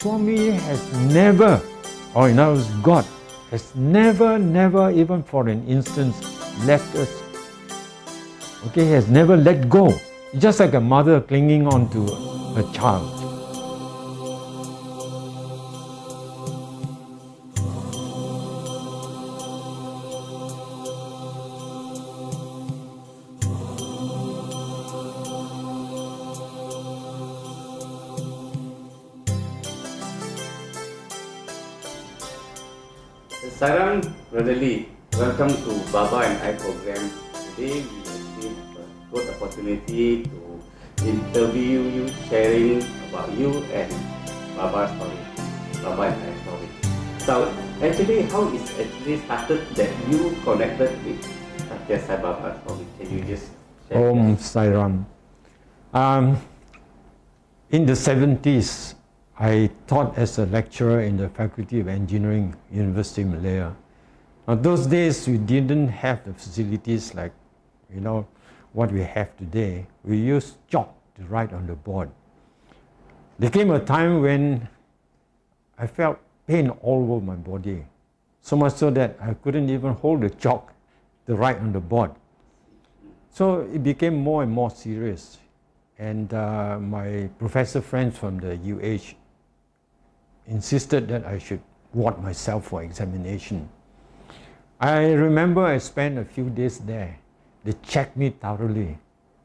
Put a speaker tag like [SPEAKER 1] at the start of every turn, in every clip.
[SPEAKER 1] Swami has never, or in other words, God has never even for an instant left us. Okay, He has never let go. It's just like a mother clinging on to a child.
[SPEAKER 2] Sarang, Brother Lee, welcome to Baba and I program. Today we have a good opportunity to interview you, sharing about you and Baba's story, Baba and I story. So actually, how is actually started that you connected with Sathya Sai Baba story? Can you just share?
[SPEAKER 1] Om Sai Ram. In the 70s, I taught as a lecturer in the Faculty of Engineering, University of Malaya. Now, those days we didn't have the facilities like, what we have today. We used chalk to write on the board. There came a time when I felt pain all over my body, so much so that I couldn't even hold the chalk to write on the board. So it became more and more serious. And my professor friends from the UH insisted that I should ward myself for examination. I remember I spent a few days there. They checked me thoroughly.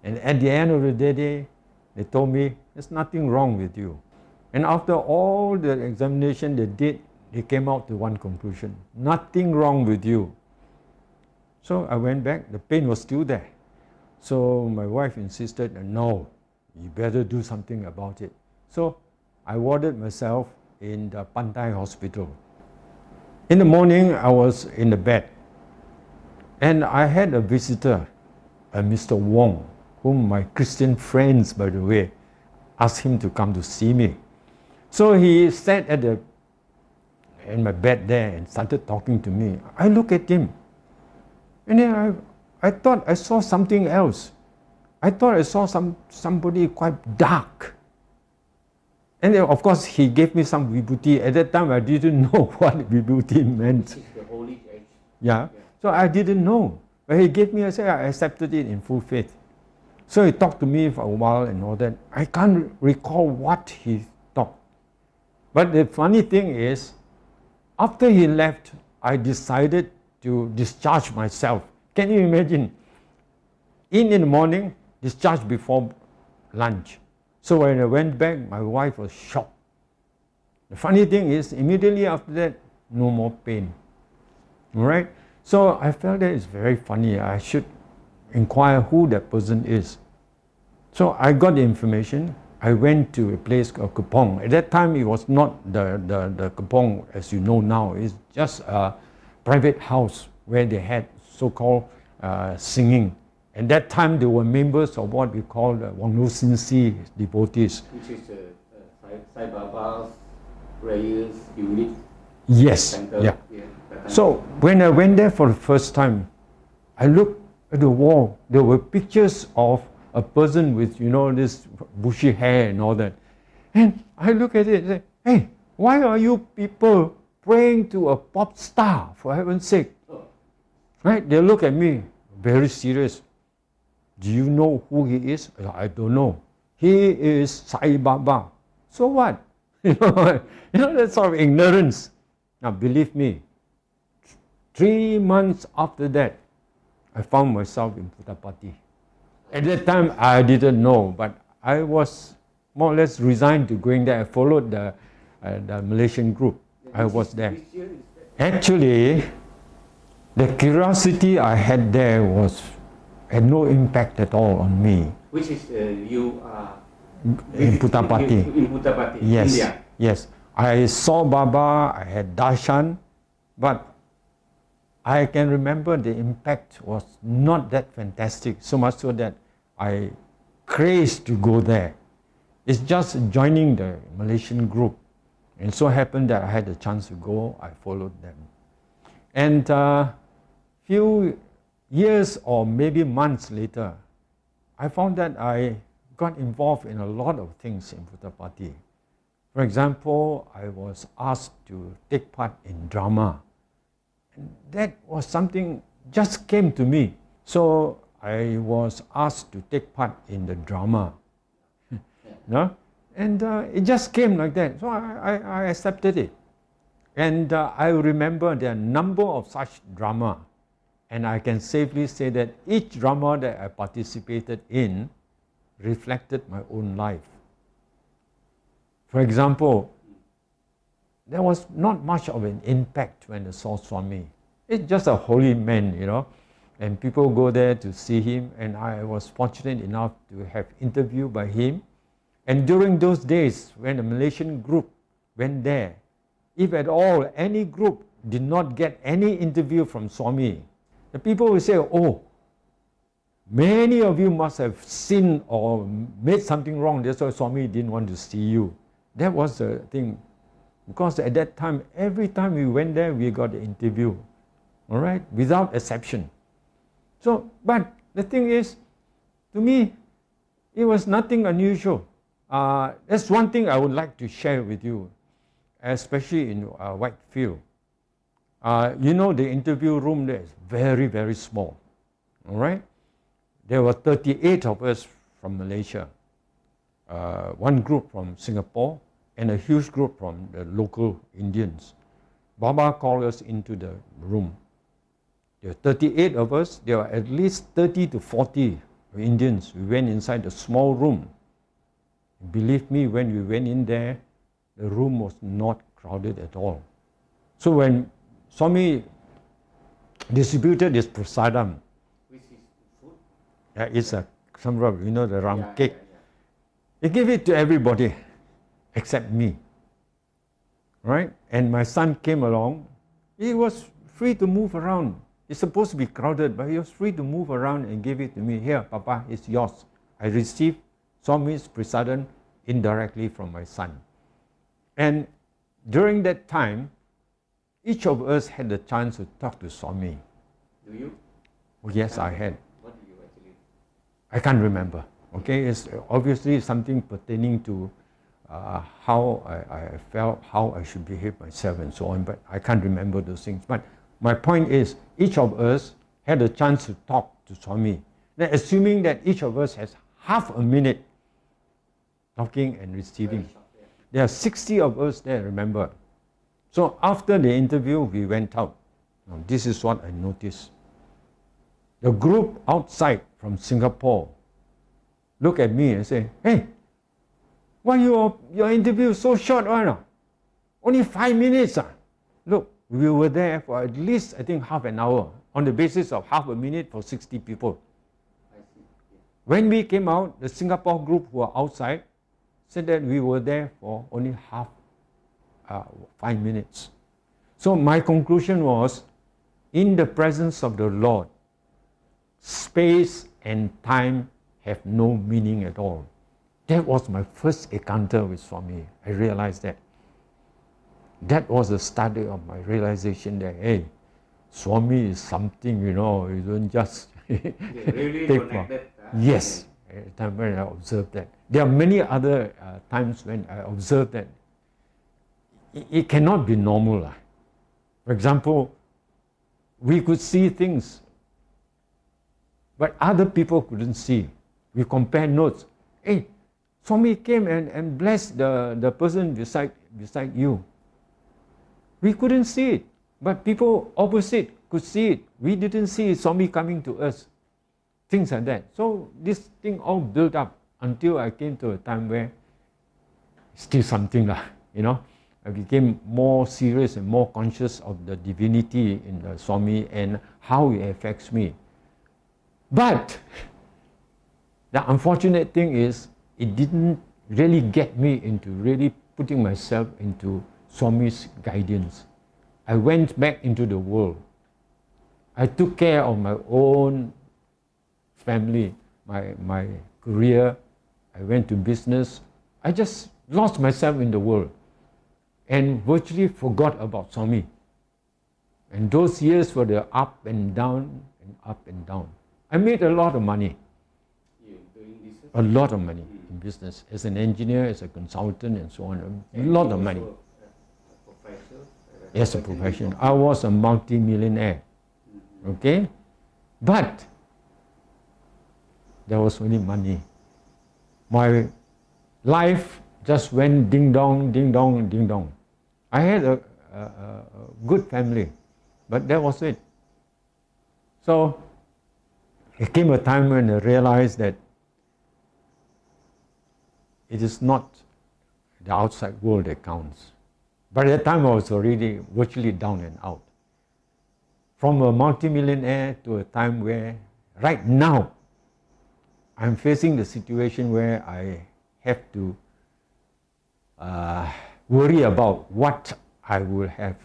[SPEAKER 1] And at the end of the day, they told me, there's nothing wrong with you. And after all the examination they did, they came out to one conclusion: nothing wrong with you. So I went back, the pain was still there. So my wife insisted, no, you better do something about it. So I warded myself in the Pantai hospital. In the morning, I was in the bed, and I had a visitor, a Mr. Wong, whom my Christian friends, by the way, asked him to come to see me. So he sat in my bed there and started talking to me. I looked at him, and then I thought I saw something else. I thought I saw somebody quite dark. And then, of course, he gave me some vibhuti. At that time, I didn't know what vibhuti meant.
[SPEAKER 2] It's the holy age.
[SPEAKER 1] Yeah. So I didn't know. But he gave me, I accepted it in full faith. So he talked to me for a while and all that. I can't recall what he talked. But the funny thing is, after he left, I decided to discharge myself. Can you imagine? In the morning, discharge before lunch. So when I went back, my wife was shocked. The funny thing is, immediately after that, no more pain. All right? So I felt that it's very funny. I should inquire who that person is. So I got the information. I went to a place called Kapong. At that time, it was not the Kapong as you know now. It's just a private house where they had so-called singing. At that time, they were members of what we call the Wang Lu Sin Si devotees.
[SPEAKER 2] Which is Sai Baba's prayers unit.
[SPEAKER 1] Yes,
[SPEAKER 2] center.
[SPEAKER 1] yeah. So when I went there for the first time, I looked at the wall. There were pictures of a person with, this bushy hair and all that. And I look at it and say, hey, why are you people praying to a pop star, for heaven's sake? Right? They look at me, very serious. Do you know who he is? I don't know. He is Sai Baba. So what? That sort of ignorance. Now believe me, 3 months after that, I found myself in Puttapati. At that time, I didn't know, but I was more or less resigned to going there. I followed the Malaysian group. I was there. Actually, the curiosity I had there had no impact at all on me.
[SPEAKER 2] Which is you are
[SPEAKER 1] in Puttapati.
[SPEAKER 2] In Puttapati,
[SPEAKER 1] yes,
[SPEAKER 2] India.
[SPEAKER 1] Yes. I saw Baba, I had darshan, but I can remember the impact was not that fantastic, so much so that I craved to go there. It's just joining the Malaysian group. And so happened that I had the chance to go, I followed them. And few years or maybe months later, I found that I got involved in a lot of things in Puttapati. For example, I was asked to take part in drama. And that was something just came to me. So I was asked to take part in the drama. No? And it just came like that. So I accepted it. And I remember there are a number of such drama. And I can safely say that each drama that I participated in reflected my own life. For example, there was not much of an impact when I saw Swami. It's just a holy man, you know, and people go there to see him, and I was fortunate enough to have interview by him. And during those days, when the Malaysian group went there, if at all any group did not get any interview from Swami, the people will say, oh, many of you must have sinned or made something wrong, that's why Swami didn't want to see you. That was the thing. Because at that time, every time we went there, we got an interview. All right? Without exception. So, but the thing is, to me, it was nothing unusual. That's one thing I would like to share with you, especially in Whitefield. You know, the interview room there is very, very small. All right? There were 38 of us from Malaysia, one group from Singapore, and a huge group from the local Indians. Baba called us into the room. There were 38 of us. There were at least 30 to 40 Indians. We went inside the small room. Believe me, when we went in there, the room was not crowded at all. So when Swami distributed this prasadam,
[SPEAKER 2] Which is food?
[SPEAKER 1] it's a samra, you know, the ram cake. He gave it to everybody except me. Right? And my son came along. He was free to move around. It's supposed to be crowded, but he was free to move around and gave it to me. Here, Papa, it's yours. I received Swami's prasadam indirectly from my son. And during that time, each of us had the chance to talk to Swami.
[SPEAKER 2] Do you?
[SPEAKER 1] Oh, yes, I had.
[SPEAKER 2] What do you actually?
[SPEAKER 1] I can't remember. Okay, it's obviously something pertaining to how I felt, how I should behave myself and so on, but I can't remember those things. But my point is, each of us had a chance to talk to Swami. Now, assuming that each of us has half a minute talking and receiving. There are 60 of us there, remember. So after the interview, we went out. Now, this is what I noticed. The group outside from Singapore look at me and say, hey, why your interview so short? Only 5 minutes. Look, we were there for at least, I think, half an hour on the basis of half a minute for 60 people.
[SPEAKER 2] I see. Yeah.
[SPEAKER 1] When we came out, the Singapore group who were outside said that we were there for only 5 minutes. So my conclusion was, in the presence of the Lord, space and time have no meaning at all. That was my first encounter with Swami. I realized that. That was the start of my realization that, hey, Swami is something, you know, you don't just
[SPEAKER 2] really
[SPEAKER 1] take
[SPEAKER 2] connected.
[SPEAKER 1] Yes, at the time when I observed that. There are many other times when I observed that it cannot be normal. For example, we could see things, but other people couldn't see. We compare notes. Hey, Swami came and blessed the person beside you. We couldn't see it, but people opposite could see it. We didn't see Swami coming to us. Things like that. So this thing all built up until I came to a time where still something, you know. I became more serious and more conscious of the divinity in the Swami and how it affects me. But the unfortunate thing is, it didn't really get me into really putting myself into Swami's guidance. I went back into the world. I took care of my own family, my career. I went to business. I just lost myself in the world and virtually forgot about Swami. And those years were the up and down and up and down. I made a lot of money.
[SPEAKER 2] You doing business?
[SPEAKER 1] A lot of money in business. As an engineer, as a consultant, and so on. A lot of money. As a profession. I was a multi-millionaire. Okay? But there was only money. My life just went ding dong, ding dong, ding dong. I had a good family, but that was it. So it came a time when I realized that it is not the outside world that counts. By that time I was already virtually down and out. From a multimillionaire to a time where right now I'm facing the situation where I have to worry about what I will have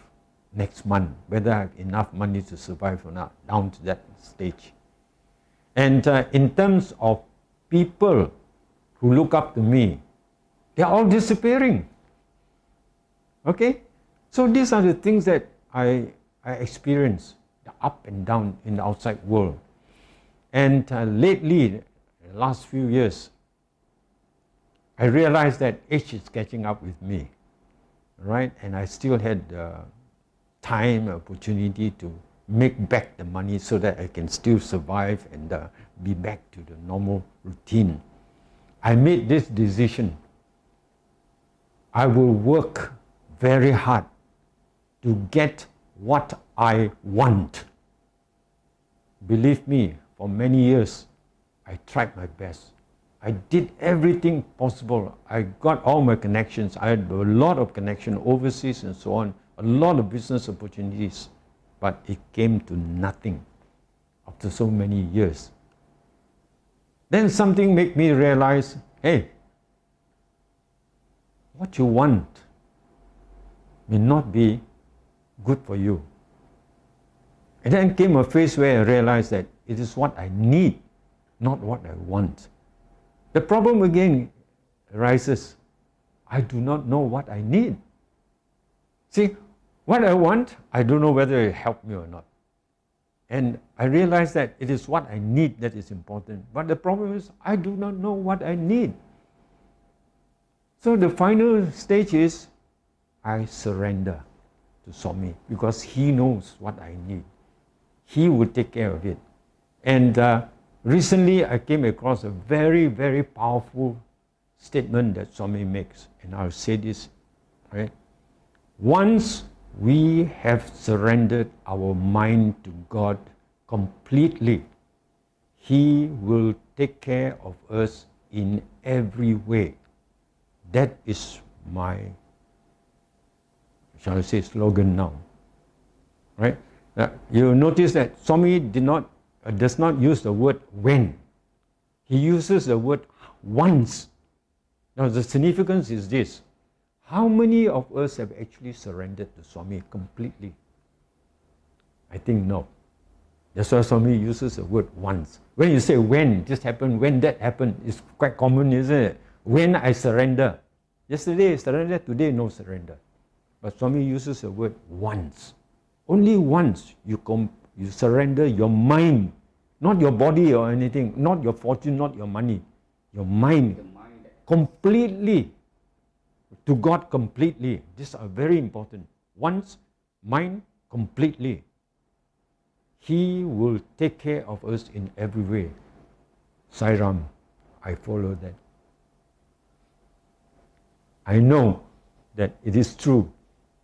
[SPEAKER 1] next month, whether I have enough money to survive or not, down to that stage. And in terms of people who look up to me, they are all disappearing. Okay? So these are the things that I experience, the up and down in the outside world. And lately, the last few years, I realized that age is catching up with me, right? And I still had time, opportunity to make back the money so that I can still survive and be back to the normal routine. I made this decision. I will work very hard to get what I want. Believe me, for many years, I tried my best. I did everything possible. I got all my connections. I had a lot of connections overseas and so on, a lot of business opportunities, but it came to nothing after so many years. Then something made me realize, hey, what you want may not be good for you. And then came a phase where I realized that it is what I need, not what I want. The problem again arises, I do not know what I need. See, what I want, I don't know whether it helped me or not. And I realized that it is what I need that is important. But the problem is, I do not know what I need. So the final stage is, I surrender to Swami because he knows what I need. He will take care of it. And recently I came across a very, very powerful statement that Swami makes. And I'll say this, right? Once we have surrendered our mind to God completely, He will take care of us in every way. That is my, shall I say, slogan now, right? You notice that Swami does not use the word when. He uses the word once. Now the significance is this. How many of us have actually surrendered to Swami completely? I think no. That's why Swami uses the word once. When you say when this happened, when that happened, it's quite common, isn't it? When I surrender. Yesterday surrender, today no surrender. But Swami uses the word once. Only once you surrender your mind, not your body or anything, not your fortune, not your money, your mind completely to God completely. These are very important. Once, mind completely. He will take care of us in every way. Sai Ram, I follow that. I know that it is true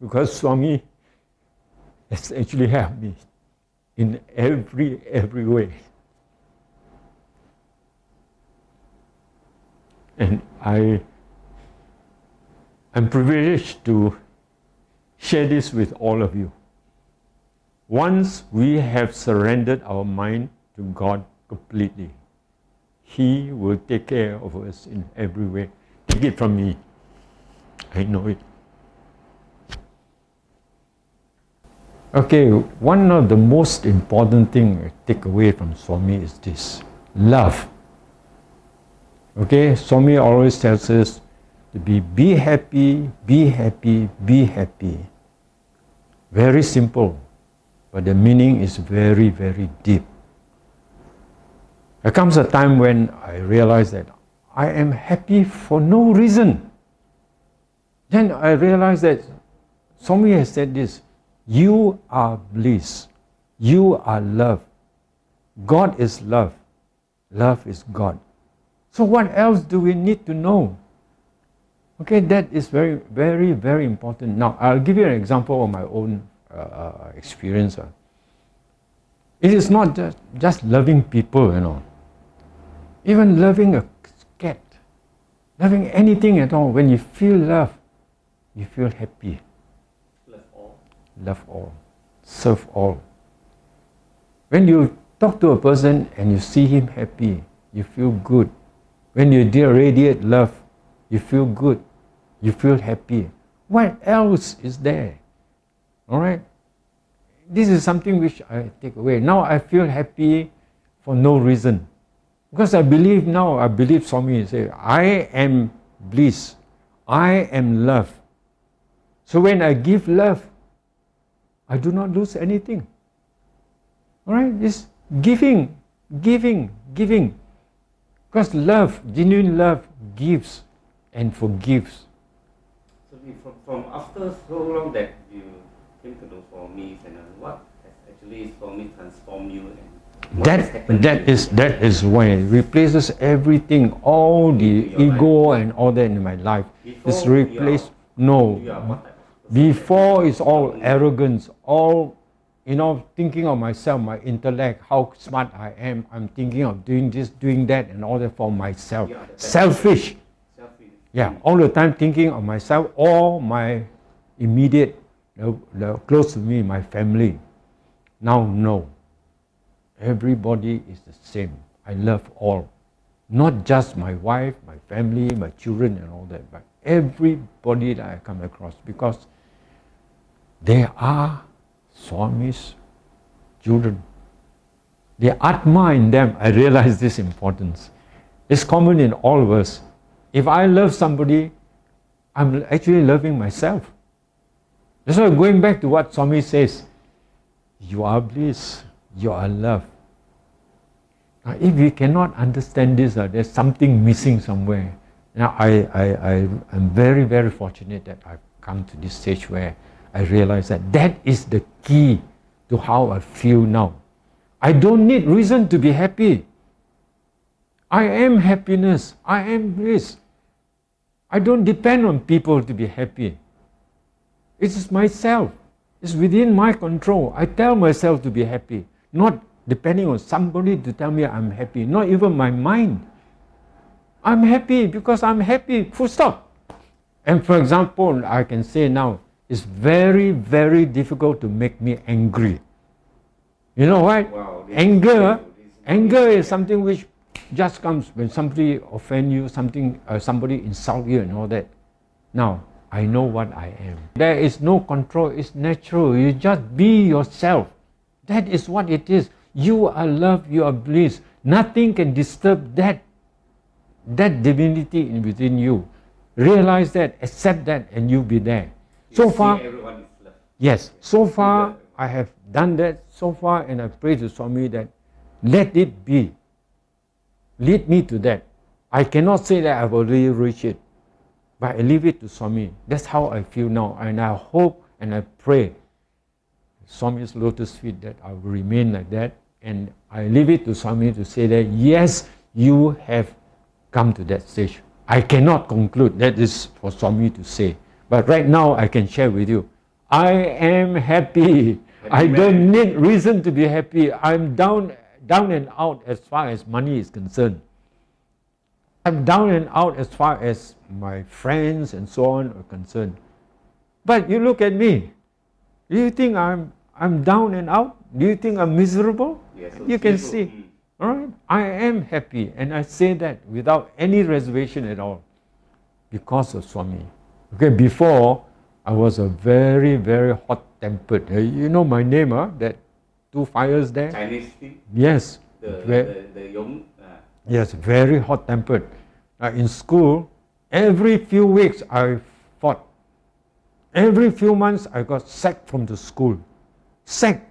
[SPEAKER 1] because Swami has actually helped me in every way. And I'm privileged to share this with all of you. Once we have surrendered our mind to God completely, He will take care of us in every way. Take it from me. I know it. Okay, one of the most important things I take away from Swami is this, love. Okay, Swami always tells us to be happy, be happy, be happy. Very simple, but the meaning is very, very deep. There comes a time when I realize that I am happy for no reason. Then I realized that Swami has said this, you are bliss, you are love. God is love, love is God. So what else do we need to know? Okay, that is very, very, very important. Now, I'll give you an example of my own experience. It is not just loving people, you know. Even loving a cat, loving anything at all. When you feel love, you feel happy.
[SPEAKER 2] Love all.
[SPEAKER 1] Love all. Serve all. When you talk to a person and you see him happy, you feel good. When you radiate love, you feel good. You feel happy. What else is there? All right? This is something which I take away. Now I feel happy for no reason. Because I believe now, I believe Swami say, I am bliss. I am love. So when I give love, I do not lose anything. All right? It's giving, giving, giving. Because love, genuine love, gives and forgives.
[SPEAKER 2] So from after so long that you came to know Swami, and what has actually Swami transformed you? And
[SPEAKER 1] that is why it replaces everything, all the ego and all that in my life. It's replaced. No. Before it's all arrogance, all, you know, thinking of myself, my intellect, how smart I am. I'm thinking of doing this, doing that, and all that for myself. Selfish. Yeah, all the time thinking of myself or my immediate, close to me, my family. Now, no. Everybody is the same. I love all. Not just my wife, my family, my children and all that, but everybody that I come across, because they are Swami's children. The Atma in them, I realize this importance. It's common in all of us. If I love somebody, I'm actually loving myself. That's why going back to what Swami says, you are bliss, you are love. Now, if we cannot understand this, there's something missing somewhere. Now, I am very, very fortunate that I've come to this stage where I realize that that is the key to how I feel now. I don't need reason to be happy. I am happiness. I am bliss. I don't depend on people to be happy. It's myself. It's within my control. I tell myself to be happy, not depending on somebody to tell me I'm happy, not even my mind. I'm happy because I'm happy, full stop. And for example, I can say now, it's very, very difficult to make me angry. You know what?
[SPEAKER 2] Wow,
[SPEAKER 1] anger is something which just comes when somebody offends you, somebody insults you and all that. Now, I know what I am. There is no control, it's natural. You just be yourself. That is what it is. You are love, you are bliss. Nothing can disturb that divinity within you. Realize that, accept that, and you'll be there. So far,
[SPEAKER 2] everyone is love.
[SPEAKER 1] yes, so far I have done that so far, and I pray to Swami that let it be. Lead me to that. I cannot say that I've already reached it, but I leave it to Swami. That's how I feel now, and I hope and I pray Swami's lotus feet that I will remain like that, and I leave it to Swami to say that yes, you have come to that stage. I cannot conclude, that is for Swami to say, but right now I can share with you, I am happy. I don't need reason to be happy. I'm down and out as far as money is concerned. I'm down and out as far as my friends and so on are concerned. But you look at me. Do you think I'm down and out? Do you think I'm miserable?
[SPEAKER 2] Yes, so
[SPEAKER 1] you can see. All right? I am happy, and I say that without any reservation at all because of Swami. Okay, before I was a very, very hot-tempered. You know my name, that two fires there?
[SPEAKER 2] Chinese thing?
[SPEAKER 1] Yes.
[SPEAKER 2] The Yong?
[SPEAKER 1] Yes, very hot-tempered. In school, every few weeks I fought. Every few months I got sacked from the school. Sacked.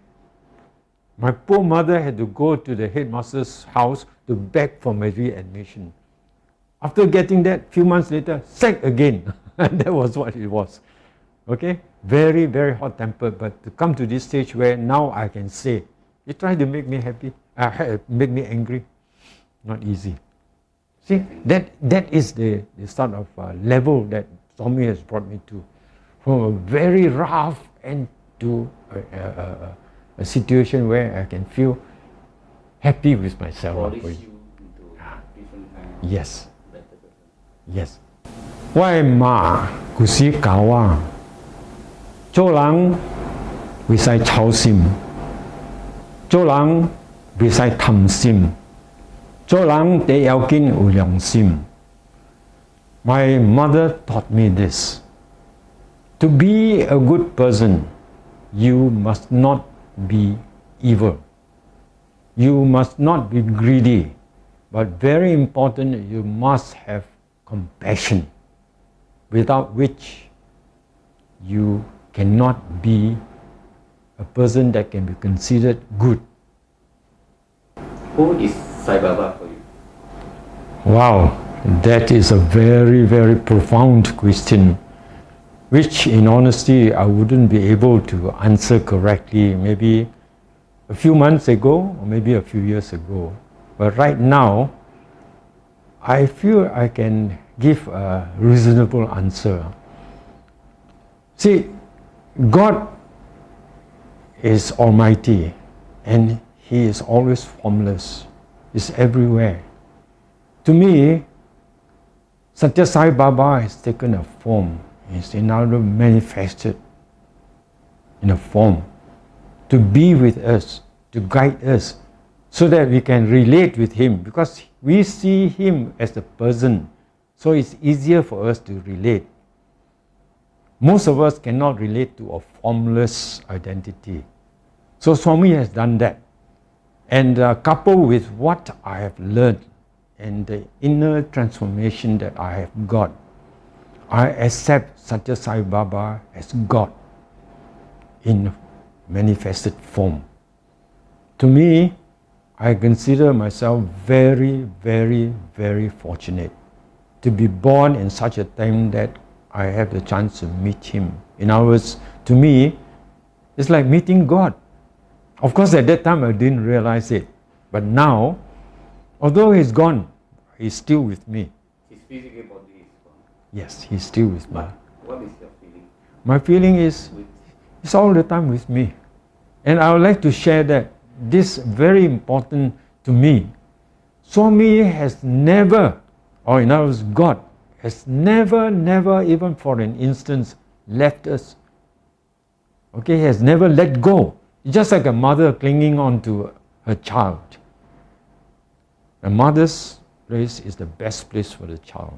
[SPEAKER 1] My poor mother had to go to the headmaster's house to beg for my readmission. After getting that, few months later, sacked again. And that was what it was. Okay? Very, very hot-tempered. But to come to this stage where now I can say, you try to make me happy, make me angry. Not easy. See, that is the sort of level that Swami has brought me to. From a very rough and to a situation where I can feel happy with myself. Yes. Yes. Why ma kusi kawa? Cho lang visai chao sim. Cho lang visai tham sim. Cho lang te yao kin u liang sim. My mother taught me this. To be a good person, you must not be evil. You must not be greedy. But very important, you must have compassion, without which you cannot be a person that can be considered good.
[SPEAKER 2] Who is Sai Baba for you?
[SPEAKER 1] Wow, that is a very, very profound question, which in honesty I wouldn't be able to answer correctly maybe a few months ago or maybe a few years ago. But right now, I feel I can give a reasonable answer. See, God is almighty and He is always formless. He's everywhere. To me, Sathya Sai Baba has taken a form. He's now manifested in a form to be with us, to guide us, so that we can relate with Him, because we see Him as a person, so it's easier for us to relate. Most of us cannot relate to a formless identity. So Swami has done that. And coupled with what I have learned and the inner transformation that I have got, I accept Sathya Sai Baba as God in manifested form. To me, I consider myself very, very, very fortunate to be born in such a time that I have the chance to meet Him. In other words, to me, it's like meeting God. Of course, at that time I didn't realize it. But now, although He's gone, He's still with me.
[SPEAKER 2] His physical body is gone.
[SPEAKER 1] Yes, He's still with me.
[SPEAKER 2] What is your feeling?
[SPEAKER 1] My feeling is, it's all the time with me. And I would like to share that. This is very important to me. Swami has never, or in other words, God has never, even for an instance, left us. Okay, He has never let go. It's just like a mother clinging on to her child. A mother's place is the best place for the child.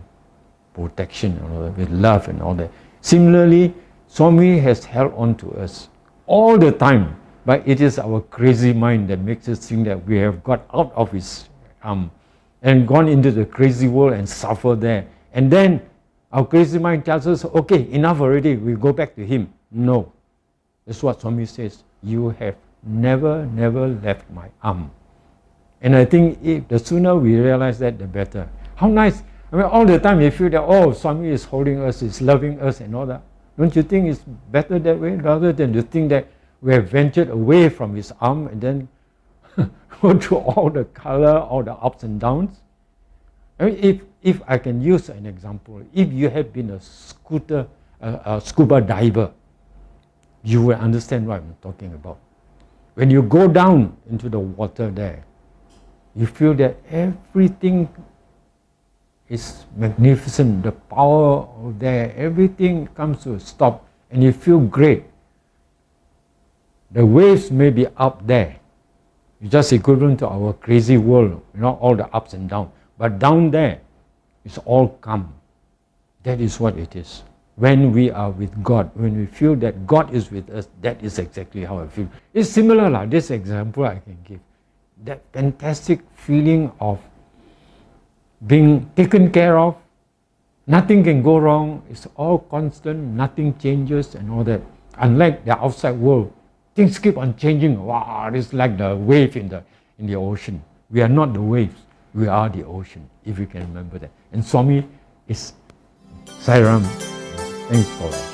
[SPEAKER 1] Protection and all that, with love and all that. Similarly, Swami has held on to us all the time. But it is our crazy mind that makes us think that we have got out of His arm and gone into the crazy world and suffer there. And then our crazy mind tells us, okay, enough already, we go back to Him. No. That's what Swami says. You have never left my arm. And I think the sooner we realize that, the better. How nice. I mean, all the time you feel that, oh, Swami is holding us, is loving us and all that. Don't you think it's better that way, rather than to think that we have ventured away from His arm and then go through all the color, all the ups and downs? I mean, if I can use an example, if you have been a scuba diver, you will understand what I'm talking about. When you go down into the water there, you feel that everything is magnificent, the power of there, everything comes to a stop, and you feel great. The waves may be up there. It's just equivalent to our crazy world, all the ups and downs. But down there, it's all calm. That is what it is. When we are with God, when we feel that God is with us, that is exactly how I feel. It's similar like this example I can give. That fantastic feeling of being taken care of, nothing can go wrong, it's all constant, nothing changes and all that. Unlike the outside world, things keep on changing. Wow, it's like the wave in the ocean. We are not the waves. we are the ocean, if you can remember that. And Swami is Sai Ram. Thanks for